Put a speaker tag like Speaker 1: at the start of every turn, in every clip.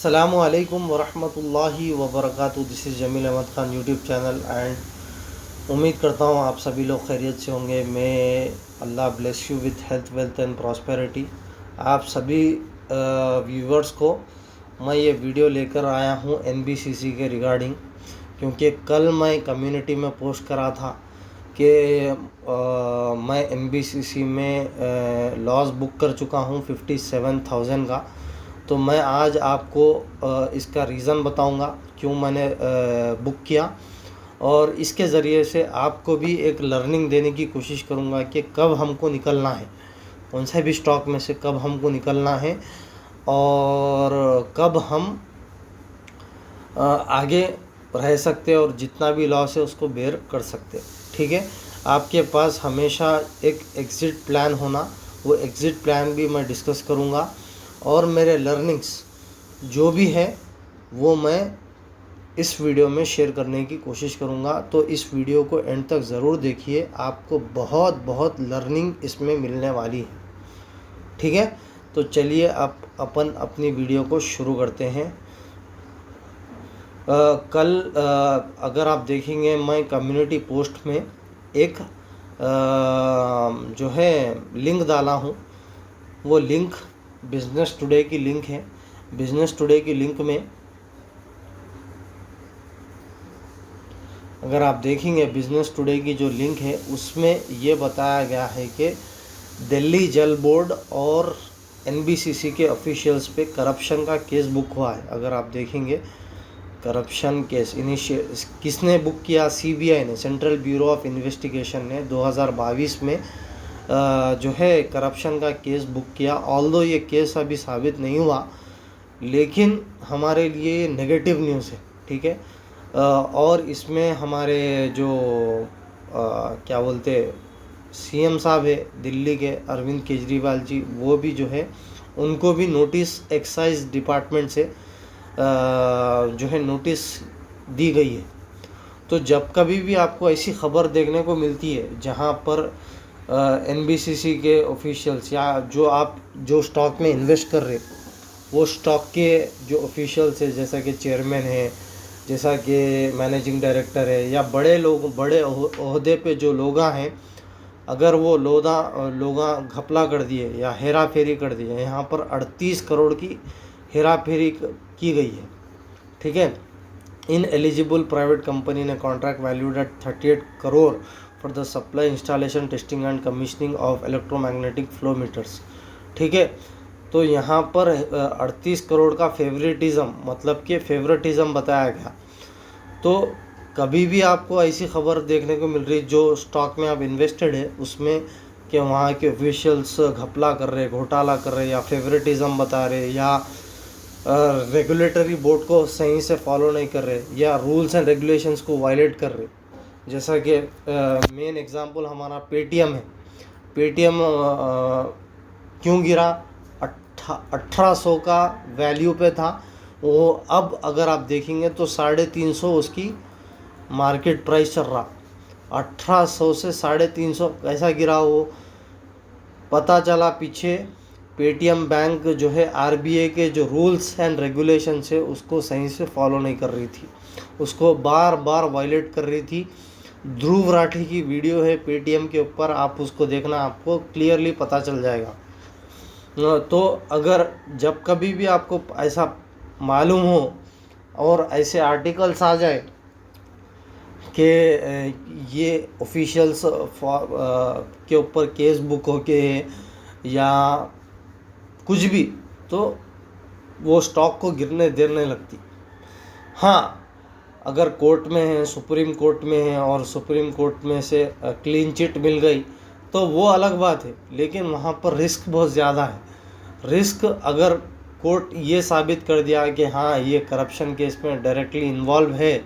Speaker 1: अस्सलामु अलैकुम वरहमतुल्लाहि वबरकातुहू। This is Jameel Ahmed Khan YouTube channel and उम्मीद करता हूँ आप सभी लोग खैरियत से होंगे। मैं Allah bless you with health wealth and prosperity. आप सभी व्यूवर्स को मैं ये वीडियो लेकर आया हूँ एनबीसीसी के रिगार्डिंग, क्योंकि कल मैं कम्युनिटी में पोस्ट करा था कि मैं एनबीसीसी में लॉस बुक कर चुका हूँ 57,000 का। तो मैं आज आपको इसका रीज़न बताऊंगा क्यों मैंने बुक किया, और इसके ज़रिए से आपको भी एक लर्निंग देने की कोशिश करूंगा कि कब हमको निकलना है, कौन से भी स्टॉक में से कब हमको निकलना है और कब हम आगे रह सकते और जितना भी लॉस है उसको बेयर कर सकते। ठीक है, आपके पास हमेशा एक एग्ज़िट प्लान होना, वो एग्ज़िट प्लान भी मैं डिस्कस करूंगा और मेरे लर्निंग्स जो भी है वो मैं इस वीडियो में शेयर करने की कोशिश करूंगा। तो इस वीडियो को एंड तक ज़रूर देखिए, आपको बहुत बहुत लर्निंग इसमें मिलने वाली है। ठीक है, तो चलिए अब अपन अपनी वीडियो को शुरू करते हैं। कल अगर आप देखेंगे मैं कम्युनिटी पोस्ट में एक जो है लिंक डाला हूँ। वो लिंक बिज़नेस टुडे की लिंक है। बिज़नेस टुडे की लिंक में अगर आप देखेंगे बिज़नेस टुडे की जो लिंक है उसमें ये बताया गया है कि दिल्ली जल बोर्ड और एनबीसीसी के ऑफिशियल्स पे करप्शन का केस बुक हुआ है। अगर आप देखेंगे करप्शन केस किसने बुक किया? सीबीआई ने, सेंट्रल ब्यूरो ऑफ इन्वेस्टिगेशन ने 2022 में जो है करप्शन का केस बुक किया। ऑल्दो ये केस अभी साबित नहीं हुआ, लेकिन हमारे लिए नेगेटिव न्यूज़ है। ठीक है, और इसमें हमारे जो क्या बोलते सीएम साहब है दिल्ली के, अरविंद केजरीवाल जी, वो भी जो है उनको भी नोटिस एक्साइज डिपार्टमेंट से जो है नोटिस दी गई है। तो जब कभी भी आपको ऐसी खबर देखने को मिलती है जहां पर एनबीसीसी के ऑफिशियल्स या जो स्टॉक में इन्वेस्ट कर रहे वो स्टॉक के जो ऑफिशियल्स है, जैसा कि चेयरमैन है, जैसा कि मैनेजिंग डायरेक्टर है, या बड़े लोग बड़े ओहदे पे जो लोग हैं, अगर वो लोगा घपला कर दिए या हेरा फेरी कर दिए, यहाँ पर 38 करोड़ की हेरा फेरी की गई है। ठीक है, इन एलिजिबल प्राइवेट कंपनी ने contract valued at 38 crore for the supply installation testing and commissioning of electromagnetic flow meters. ठीक है, तो यहाँ पर 38 करोड़ का फेवरेटिज़म, मतलब कि फेवरेटिज़म बताया गया। तो कभी भी आपको ऐसी खबर देखने को मिल रही जो स्टॉक में आप इन्वेस्टेड है उसमें कि वहाँ के ऑफिशियल्स घपला कर रहे, घोटाला कर रहे, या फेवरेटिज़म बता रहे, या रेगुलेटरी बोर्ड को सही से फॉलो नहीं कर रहे, या रूल्स एंड रेगुलेशंस को वायलेट कर रहे। जैसा कि मेन एग्जांपल हमारा पेटीएम है। पेटीएम क्यों गिरा? 1800 का वैल्यू पे था वो, अब अगर आप देखेंगे तो 350 उसकी मार्केट प्राइस चल रहा। 1800 से 350 कैसा गिरा वो? पता चला पीछे पेटीएम बैंक जो है आरबीआई के जो रूल्स एंड रेगुलेशंस है उसको सही से फॉलो नहीं कर रही थी, उसको बार बार वायलेट कर रही थी। ध्रुव राठी की वीडियो है पेटीएम के ऊपर, आप उसको देखना, आपको क्लियरली पता चल जाएगा। तो अगर जब कभी भी आपको ऐसा मालूम हो और ऐसे आर्टिकल्स आ जाए कि ये ऑफिशियल्स के ऊपर केस बुक हो के या कुछ भी, तो वो स्टॉक को गिरने देने लगती। हाँ, अगर कोर्ट में है, सुप्रीम कोर्ट में है और सुप्रीम कोर्ट में से क्लीन चिट मिल गई तो वो अलग बात है, लेकिन वहाँ पर रिस्क बहुत ज़्यादा है। रिस्क अगर कोर्ट ये साबित कर दिया कि हाँ ये करप्शन केस में डायरेक्टली इन्वॉल्व है,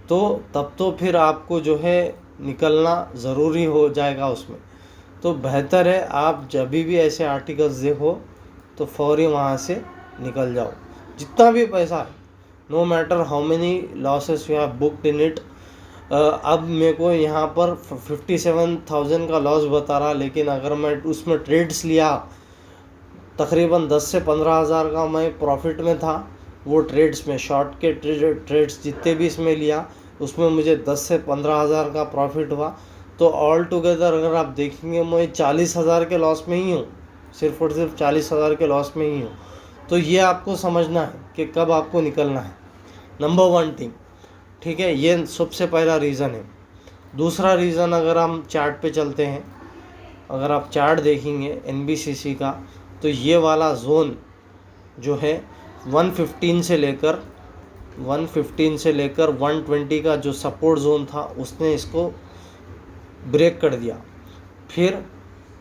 Speaker 1: तो तब तो फिर आपको जो है निकलना ज़रूरी हो जाएगा उसमें। तो बेहतर है आप जब भी ऐसे आर्टिकल्स देखो तो फौरी वहाँ से निकल जाओ, जितना भी पैसा है, no matter how many losses you have booked in it. अब मेरे को यहाँ पर 57,000 का लॉस बता रहा, लेकिन अगर मैं उसमें ट्रेड्स लिया तकरीबन 10 से 15 हज़ार का मैं प्रॉफिट में था, वो ट्रेड्स में शॉर्ट के ट्रेड्स जितने भी इसमें लिया उसमें मुझे 10 से 15,000 का प्रॉफिट हुआ। तो ऑल टुगेदर अगर आप देखेंगे मैं 40,000 के लॉस में ही हूँ, सिर्फ और सिर्फ 40,000 के लॉस में ही हूँ। तो ये आपको समझना है कि कब आपको निकलना है, नंबर 1 थिंग, ठीक है। ये सबसे पहला रीज़न है। दूसरा रीज़न, अगर हम चार्ट पे चलते हैं, अगर आप चार्ट देखेंगे NBCC का, तो ये वाला जोन जो है 115 से लेकर 120 का जो सपोर्ट जोन था उसने इसको ब्रेक कर दिया। फिर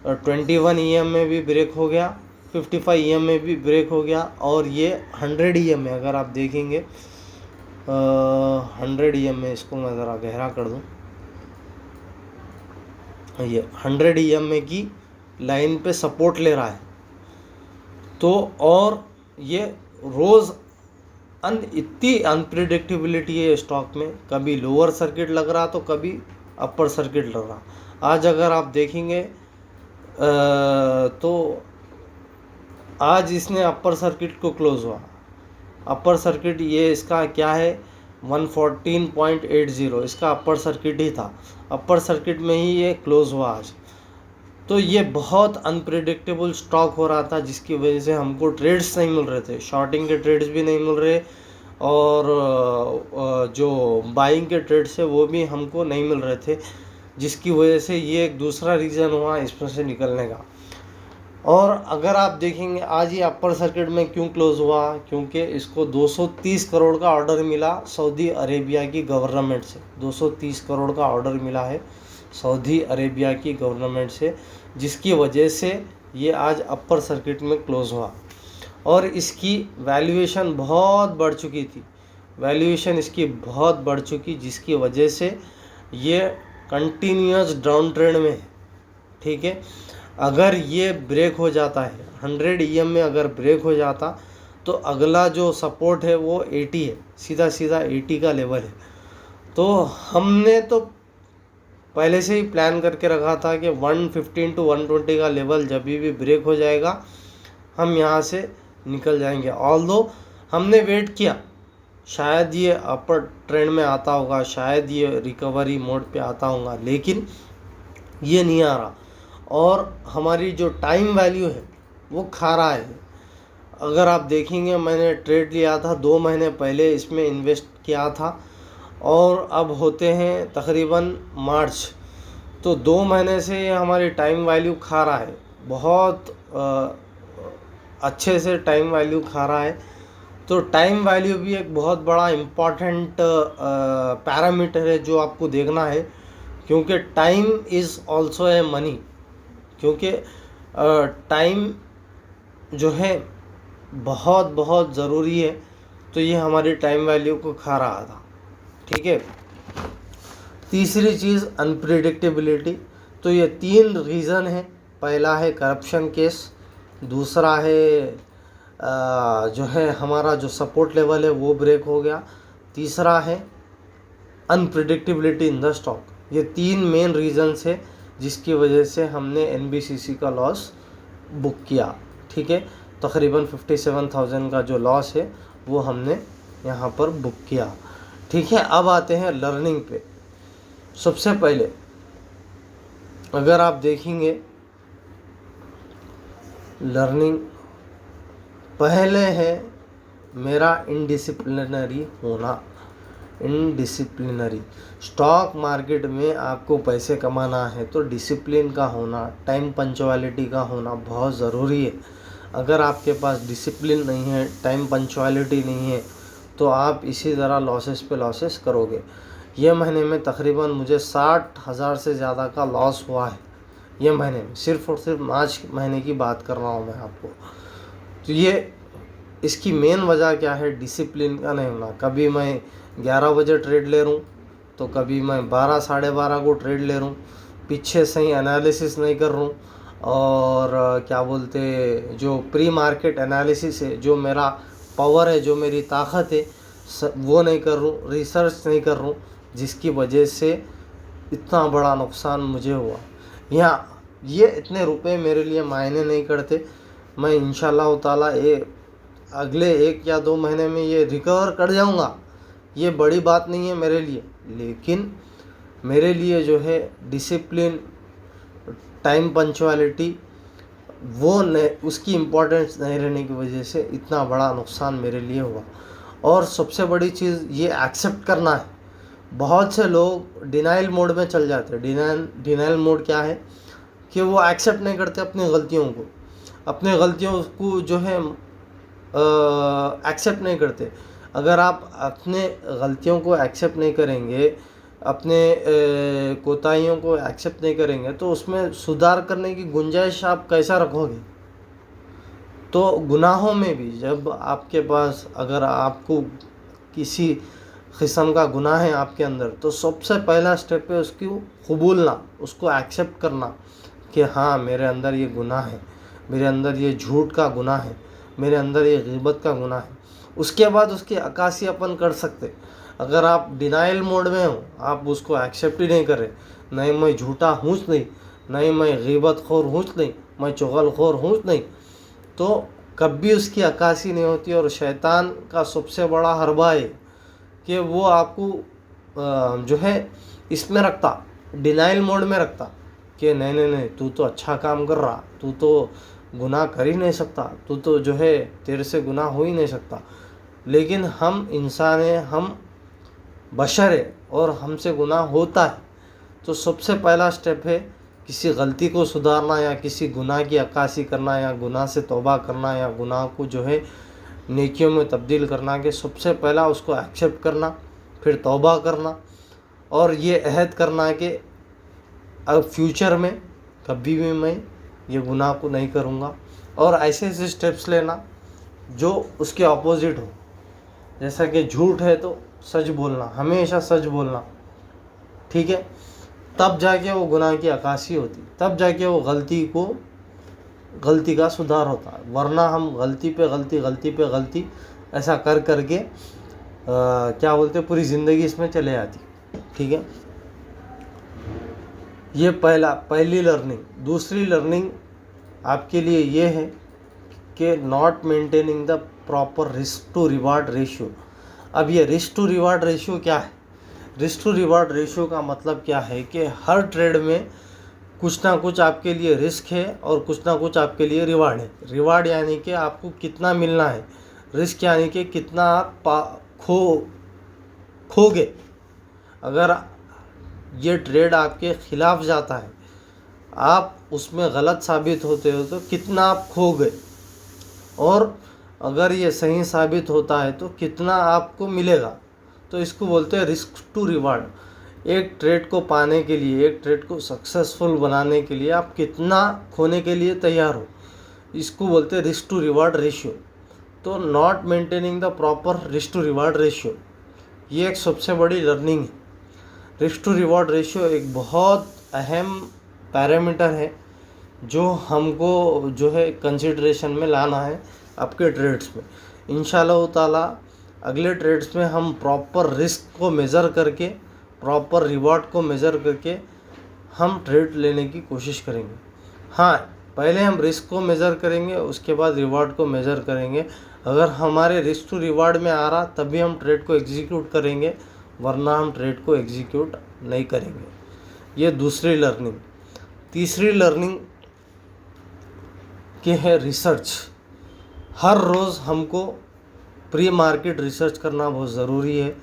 Speaker 1: 21 EM में भी ब्रेक हो गया, 55 EM में भी ब्रेक हो गया, और ये 100 EM में अगर आप देखेंगे 100 EM में, इसको मैं ज़रा गहरा कर दूं, ये 100 EM में की लाइन पे सपोर्ट ले रहा है। तो और ये रोज़ इतनी अनप्रिडिक्टेबिलिटी है स्टॉक में, कभी लोअर सर्किट लग रहा तो कभी अपर सर्किट लग रहा। आज अगर आप देखेंगे तो आज इसने अपर सर्किट को क्लोज हुआ। अपर सर्किट ये इसका क्या है 114.80, इसका अपर सर्किट ही था, अपर सर्किट में ही ये क्लोज हुआ आज। तो ये बहुत अनप्रिडिक्टेबल स्टॉक हो रहा था, जिसकी वजह से हमको ट्रेड्स नहीं मिल रहे थे, शॉर्टिंग के ट्रेड्स भी नहीं मिल रहे, और जो बाइंग के ट्रेड्स है वो भी हमको नहीं मिल रहे थे, जिसकी वजह से ये एक दूसरा रीज़न हुआ इसमें से निकलने का। और अगर आप देखेंगे आज ये अपर सर्किट में क्यों क्लोज हुआ, क्योंकि इसको 230 करोड़ का ऑर्डर मिला सऊदी अरेबिया की गवर्नमेंट से, 230 करोड़ का ऑर्डर मिला है सऊदी अरेबिया की गवर्नमेंट से, जिसकी वजह से ये आज अपर सर्किट में क्लोज हुआ। और इसकी वैल्यूएशन बहुत बढ़ चुकी थी, वैल्यूएशन इसकी बहुत बढ़ चुकी, जिसकी वजह से ये कंटिन्यूअस डाउन ट्रेंड में है, ठीक है। अगर ये ब्रेक हो जाता है 100 EM में, अगर ब्रेक हो जाता तो अगला जो सपोर्ट है वो 80 है, सीधा सीधा 80 का लेवल है। तो हमने तो पहले से ही प्लान करके रखा था कि 115 to 120 का लेवल जब भी ब्रेक हो जाएगा हम यहाँ से निकल जाएंगे। ऑल्दो हमने वेट किया, शायद ये अपर ट्रेंड में आता होगा, शायद ये रिकवरी मोड पे आता होगा, लेकिन ये नहीं आ रहा। और हमारी जो टाइम वैल्यू है वो खा रहा है। अगर आप देखेंगे मैंने ट्रेड लिया था 2 महीने पहले, इसमें इन्वेस्ट किया था, और अब होते हैं तकरीबन मार्च, तो 2 महीने से ये हमारी टाइम वैल्यू खा रहा है, बहुत अच्छे से टाइम वैल्यू खा रहा है। तो टाइम वैल्यू भी एक बहुत बड़ा इम्पॉर्टेंट पैरामीटर है जो आपको देखना है, क्योंकि time is also a money, क्योंकि टाइम जो है बहुत बहुत ज़रूरी है। तो ये हमारी टाइम वैल्यू को खा रहा था, ठीक है। तीसरी चीज़ अनप्रिडिक्टेबिलिटी। तो ये 3 रीज़न है, पहला है करप्शन केस, दूसरा है जो है हमारा जो सपोर्ट लेवल है वो ब्रेक हो गया, तीसरा है अनप्रिडिक्टेबिलिटी इन द स्टॉक। ये 3 मेन रीज़न्स है जिसकी वजह से हमने NBCC का लॉस बुक किया, ठीक है। तकरीबन 57,000 का जो लॉस है वो हमने यहाँ पर बुक किया, ठीक है। अब आते हैं लर्निंग पे। सबसे पहले अगर आप देखेंगे लर्निंग, पहले है मेरा इनडिसिप्लिनरी होना। इनडिसिप्लिनरी स्टॉक मार्केट में आपको पैसे कमाना है तो डिसिप्लिन का होना, टाइम पंक्चुअलिटी का होना बहुत ज़रूरी है। अगर आपके पास डिसिप्लिन नहीं है, टाइम पंक्चुअलिटी नहीं है, तो आप इसी तरह लॉसेस पे लॉसेस करोगे। ये महीने में तकरीबन मुझे 60,000 से ज़्यादा का लॉस हुआ है ये महीने में, सिर्फ और सिर्फ मार्च महीने की बात कर रहा हूँ मैं आपको। तो ये इसकी मेन वजह क्या है, डिसिप्लिन का नहीं होना। कभी मैं 11 बजे ट्रेड ले रहा हूँ तो कभी मैं 12 साढ़े 12 को ट्रेड ले रहा हूँ, पीछे सही एनालिसिस नहीं कर रहा हूँ, और क्या बोलते जो प्री मार्केट एनालिसिस है, जो मेरा पावर है, जो मेरी ताकत है, वो नहीं कर रहा हूँ, रिसर्च नहीं कर रहा हूँ, जिसकी वजह से इतना बड़ा नुकसान मुझे हुआ। यहाँ ये इतने रुपए मेरे लिए मायने नहीं करते। मैं इंशाल्लाह ताला ये अगले 1 या 2 महीने में ये रिकवर कर जाऊंगा, ये बड़ी बात नहीं है मेरे लिए। लेकिन मेरे लिए जो है डिसिप्लिन, टाइम पंक्चुअलिटी, वो नहीं, उसकी इम्पोर्टेंस नहीं रहने की वजह से इतना बड़ा नुकसान मेरे लिए हुआ। और सबसे बड़ी चीज़ ये एक्सेप्ट करना है। बहुत से लोग डिनाइल मोड में चल जाते हैं। डिनाइल मोड क्या है कि वो एक्सेप्ट नहीं करते अपनी गलतियों को, अपने गलतियों को जो है एक्सेप्ट नहीं करते। अगर आप अपने गलतियों को एक्सेप्ट नहीं करेंगे, अपने कोताहियों को एक्सेप्ट नहीं करेंगे, तो उसमें सुधार करने की गुंजाइश आप कैसा रखोगे। तो गुनाहों में भी जब आपके पास, अगर आपको किसी किस्म का गुनाह है आपके अंदर, तो सबसे पहला स्टेप है उसको कबूलना, उसको एक्सेप्ट करना कि हाँ मेरे अंदर ये गुनाह है, मेरे अंदर ये झूठ का गुनाह है, मेरे अंदर ये ग़ीबत का गुनाह है। उसके बाद उसकी अक्कासी अपन कर सकते। अगर आप डिनाइल मोड में हो, आप उसको एक्सेप्ट ही नहीं कर रहे, नहीं मैं झूठा हूँ नहीं, नहीं मैं ग़ीबत खोर हूँ नहीं, मैं चुगलखोर हूँ नहीं, तो कभी उसकी अक्कासी नहीं होती। और शैतान का सबसे बड़ा हरबा है कि वो आपको जो है इसमें रखता, डिनाइल मोड में रखता कि नहीं नहीं नहीं, तू तो अच्छा काम कर रहा, तू तो गुनाह कर ही नहीं सकता, तू तो जो है तेरे से गुनाह हो ही नहीं सकता। लेकिन हम इंसान हैं, हम बशर है और हमसे गुनाह होता है। तो सबसे पहला स्टेप है किसी गलती को सुधारना, या किसी गुनाह की अक्कासी करना, या गुनाह से तौबा करना, या गुनाह को जो है नेकियों में तब्दील करना। कि सबसे पहला उसको एक्सेप्ट करना, फिर तौबा करना, और ये अहद करना कि अब फ्यूचर में कभी भी मैं ये गुनाह को नहीं करूँगा। और ऐसे ऐसे स्टेप्स लेना जो उसके ऑपोजिट हो। जैसा कि झूठ है तो सच बोलना, हमेशा सच बोलना, ठीक है। तब जाके वो गुनाह की अक्कासी होती, तब जाके वो गलती का सुधार होता है। वरना हम गलती पे गलती ऐसा कर करके क्या बोलते पूरी ज़िंदगी इसमें चले जाती, ठीक है। ये पहली लर्निंग। दूसरी लर्निंग आपके लिए ये है कि not maintaining the proper risk to reward ratio. अब ये रिस्क टू रिवार्ड रेशियो क्या है? रिस्क टू रिवार्ड रेशियो का मतलब क्या है कि हर ट्रेड में कुछ ना कुछ आपके लिए रिस्क है और कुछ ना कुछ आपके लिए रिवार्ड है। रिवार्ड यानी कि आपको कितना मिलना है, रिस्क यानी कि कितना आप खोगे। अगर ये ट्रेड आपके ख़िलाफ़ जाता है, आप उसमें गलत साबित होते हो तो कितना आप खो गए, और अगर ये सही साबित होता है तो कितना आपको मिलेगा। तो इसको बोलते हैं रिस्क टू रिवार्ड। एक ट्रेड को पाने के लिए, एक ट्रेड को सक्सेसफुल बनाने के लिए आप कितना खोने के लिए तैयार हो, इसको बोलते हैं रिस्क टू रिवार्ड रेशियो। तो not maintaining the proper risk to reward ratio, ये एक सबसे बड़ी लर्निंग है। रिस्क टू रिवार्ड रेशियो एक बहुत अहम पैरामीटर है जो हमको जो है कंसिडरेशन में लाना है आपके ट्रेड्स में। इंशाल्लाह ताला अगले ट्रेड्स में हम प्रॉपर रिस्क को मेज़र करके, प्रॉपर रिवार्ड को मेज़र करके हम ट्रेड लेने की कोशिश करेंगे। हाँ, पहले हम रिस्क को मेज़र करेंगे, उसके बाद रिवार्ड को मेज़र करेंगे। अगर हमारे रिस्क टू रिवार्ड में आ रहा तभी हम ट्रेड को एग्जीक्यूट करेंगे, वरना हम ट्रेड को एग्जीक्यूट नहीं करेंगे। ये दूसरी लर्निंग। तीसरी लर्निंग की है रिसर्च। हर रोज़ हमको प्री मार्केट रिसर्च करना बहुत ज़रूरी है।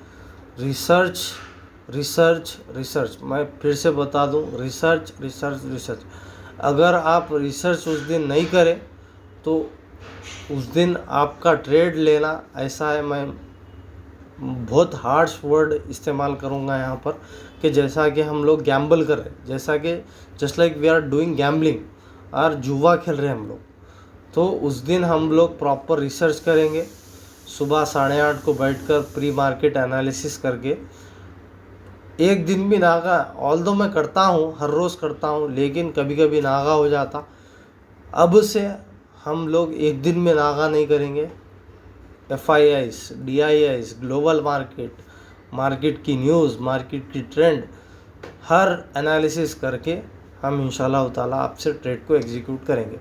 Speaker 1: रिसर्च रिसर्च रिसर्च, मैं फिर से बता दूं, रिसर्च रिसर्च रिसर्च। अगर आप रिसर्च उस दिन नहीं करें तो उस दिन आपका ट्रेड लेना ऐसा है, मैं बहुत हार्श वर्ड इस्तेमाल करूँगा यहाँ पर, कि जैसा कि हम लोग गैम्बल कर रहे हैं, जैसा कि just like we are doing gambling, और जुआ खेल रहे हैं हम लोग। तो उस दिन हम लोग प्रॉपर रिसर्च करेंगे, सुबह 8:30 को बैठकर प्री मार्केट एनालिसिस करके। एक दिन भी नागा, ऑल्दो मैं करता हूँ, हर रोज़ करता हूँ, लेकिन कभी कभी नागा हो जाता। अब से हम लोग एक दिन में नागा नहीं करेंगे। FIIs, DIIs, global market, market की न्यूज़, मार्केट की ट्रेंड, हर एनालिसिस करके हम इंशाल्लाह ताला आपसे ट्रेड को एग्जीक्यूट करेंगे।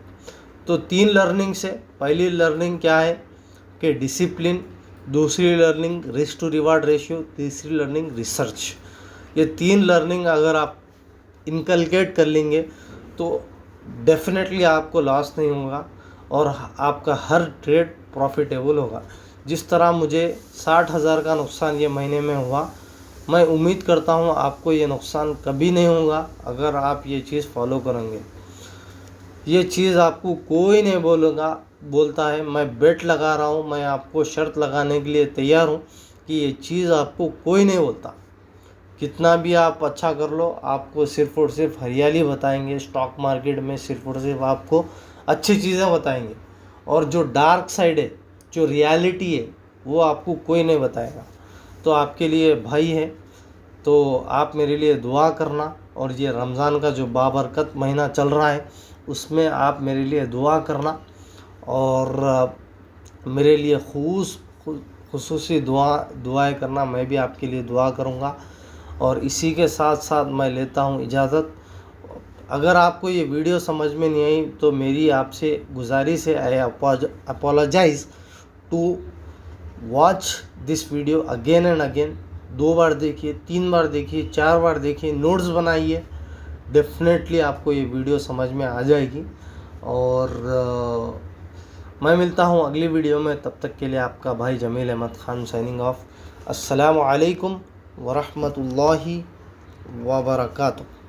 Speaker 1: तो 3 लर्निंग से, पहली लर्निंग क्या है आपके डिसिप्लिन, दूसरी learning risk to reward ratio, तीसरी लर्निंग रिसर्च। ये 3 लर्निंग अगर आप इनकलकेट कर लेंगे तो डेफिनेटली आपको लॉस नहीं होगा और आपका हर ट्रेड प्रॉफिटेबल होगा। जिस तरह मुझे 60,000 का नुकसान ये महीने में हुआ, मैं उम्मीद करता हूँ आपको ये नुकसान कभी नहीं होगा अगर आप ये चीज़ फॉलो करेंगे। ये चीज़ आपको कोई नहीं बोलता है, मैं बेट लगा रहा हूँ, मैं आपको शर्त लगाने के लिए तैयार हूँ कि ये चीज़ आपको कोई नहीं बोलता। कितना भी आप अच्छा कर लो, आपको सिर्फ और सिर्फ हरियाली बताएंगे। स्टॉक मार्केट में सिर्फ और सिर्फ आपको अच्छी चीज़ें बताएंगे और जो डार्क साइड है, जो रियलिटी है, वो आपको कोई नहीं बताएगा। तो आपके लिए भाई है, तो आप मेरे लिए दुआ करना और ये रमज़ान का जो बाबरकत महीना चल रहा है उसमें आप मेरे लिए दुआ करना और मेरे लिए खुसूसी दुआएं करना। मैं भी आपके लिए दुआ करूँगा। और इसी के साथ साथ मैं लेता हूँ इजाज़त। अगर आपको ये वीडियो समझ में नहीं आई तो मेरी आपसे गुजारिश है, I apologise to watch this video again and again. 2 बार देखिए, 3 बार देखिए, 4 बार देखिए, नोट्स बनाइए। डेफिनेटली आपको ये वीडियो समझ में आ जाएगी। और मैं मिलता हूँ अगली वीडियो में। तब तक के लिए आपका भाई जमील अहमद खान साइनिंग ऑफ। अस्सलामु अलैकुम वरहमतुल्लाहि वबरकातुहू।